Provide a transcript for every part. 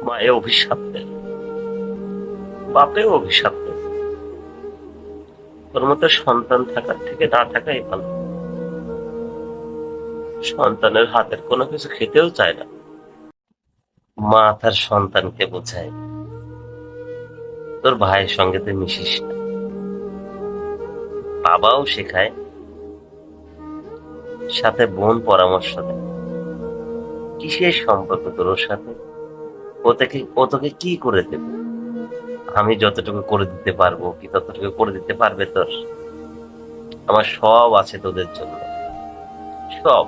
মায়ে অভিশাপ দেয়, বাপে অভিশাপ দেয়, তোর মতো সন্তান থাকার থেকে না থাকাই ভালো। সন্তানের হাতের কোনো কিছু খেতেও চায় না। মা তার সন্তানকে বোঝায়, তোর ভাইয়ের সঙ্গে তুই মিশিস না। বাবাও শেখায়, সাথে বোন পরামর্শ দেয়, কিসের সম্পর্ক তোর ওর সাথে? ও তোকে কি করে দেবে? আমি যতটুকু করে দিতে পারবো কি ততটুকু করে দিতে পারবে তোর? আমার সব আছে তোদের জন্য, সব।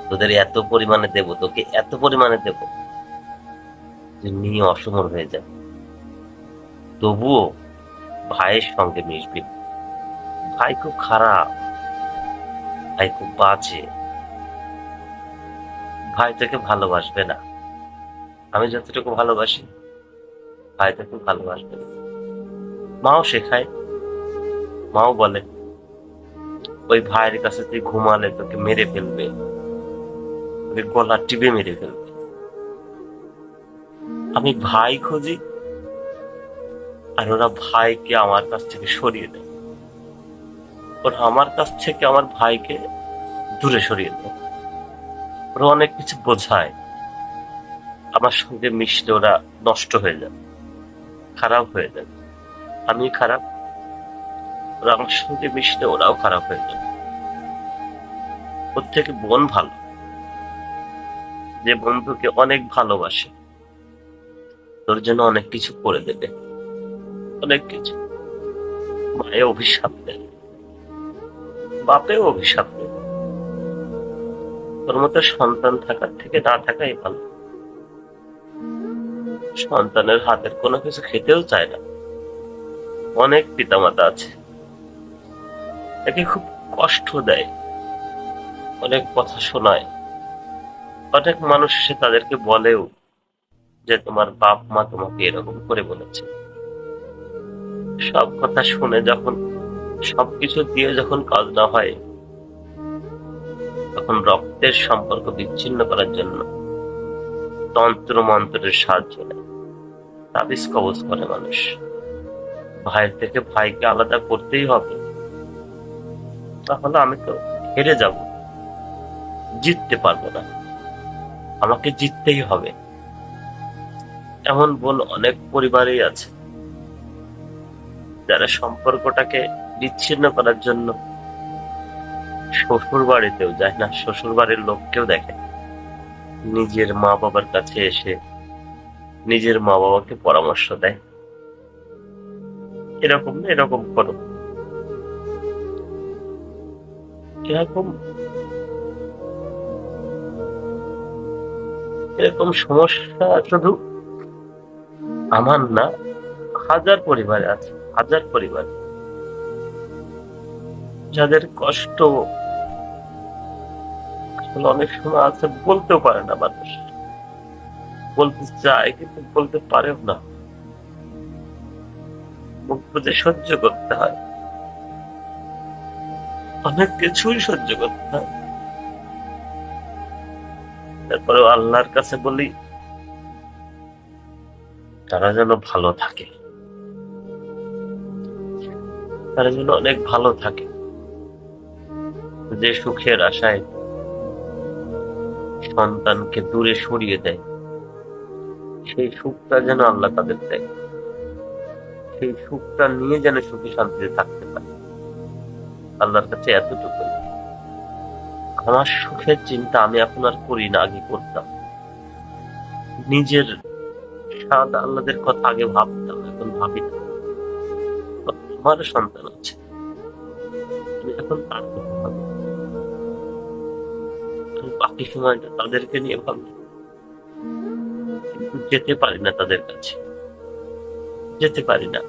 তোদের এত পরিমাণে দেব, তোকে এত পরিমাণে দেব যে নিয়ে অসমর হয়ে যাবে। তবুও ভাইয়ের সঙ্গে মিশবি না। ভাই খুব খারাপ, ভাই খুব বাজে, ভাই তোকে ভালোবাসবে না। আমি যতটুকু ভালোবাসি ভাই তোকে ভালোবাসবে না। মাও শেখায়, মাও বলে ওই ভাইয়ের কাছে তুই ঘুমালে তোকে মেরে ফেলবে, তোকে গলা টিপে মেরে ফেলবে। আমি ভাই খুঁজি আর ওরা ভাইকে আমার কাছ থেকে সরিয়ে দেয়। ওরা আমার কাছ থেকে আমার ভাইকে দূরে সরিয়ে দেয়। ওরা অনেক কিছু বোঝায়, আমার সঙ্গে মিশলে ওরা নষ্ট হয়ে যাবে, খারাপ হয়ে যাবে। আমি খারাপ, ওরা আমার সঙ্গে মিশলে ওরাও খারাপ হয়ে যাবে। ওর থেকে বোন ভালো, যে বন্ধুকে অনেক ভালোবাসে, তোর জন্য অনেক কিছু করে দেবে, অনেক কিছু। মায়ে অভিশাপ দেয়, বাপেও অভিশাপ দেয়। তোর মতো সন্তান থাকার থেকে না থাকাই ভালো। সন্তানের হাতের কোনো কিছু খেতেও চায় না। অনেক পিতামাতা আছে, তাকে খুব কষ্ট দেয়, অনেক কথা শোনায়। অনেক মানুষ এসে তাদেরকে বলেও যে তোমার বাপ মা তোমাকে এরকম করে বলেছে। সব কথা শুনে যখন, সবকিছু দিয়ে যখন কাজ না হয়, তখন রক্তের সম্পর্ক বিচ্ছিন্ন করার জন্য তন্ত্র মন্ত্রের সাহায্য নেয়, তাবিজ কবজ করে মানুষ। ভাইয়ের থেকে ভাইকে আলাদা করতেই হবে, তাহলে আমি তো হেরে যাব, জিততে পারবো না, আমাকে জিততেই হবে। এমন বোন অনেক পরিবারেই আছে, যারা সম্পর্কটাকে বিচ্ছিন্ন করার জন্য শ্বশুর বাড়িতেও যায় না, শ্বশুর বাড়ির লোককেও দেখে, নিজের মা বাবার কাছে এসে নিজের মা বাবাকে পরামর্শ দেয়, এরকম না এরকম করো। এরকম এরকম সমস্যা শুধু আমার না, হাজার পরিবারে আছে, হাজার পরিবার, যাদের কষ্ট আসলে অনেক সময় আছে বলতেও পারে না মানুষ, বলতে চায় কিন্তু বলতে পারেও না, মুখ বুজে সহ্য করতে হয়, অনেক কিছুই সহ্য করতে হয়। তারপরে আল্লাহর কাছে বলি তারা যেন ভালো থাকে, তারা যেন অনেক ভালো থাকে। যে সুখের আশায় সন্তানকে দূরে সরিয়ে দেয়, সেই সুখটা যেন আল্লাহ তাদের দেয়, সেই সুখটা নিয়ে যেন সুখী শান্তিতে থাকতে পারে। আল্লাহর কাছে এতটুকু, আমার সুখের চিন্তা আমি এখন আর করি না, আগে করতাম। নিজের স্বাদ আল্লাদের কথা আগে ভাবতাম, এখন ভাবি না। আমার সন্তান আছে, আমি এখন তার কথা ভাবি, আমি বাকি সময়টা তাদেরকে নিয়ে ভাবি, কিন্তু যেতে পারি না তাদের কাছে, যেতে পারি না।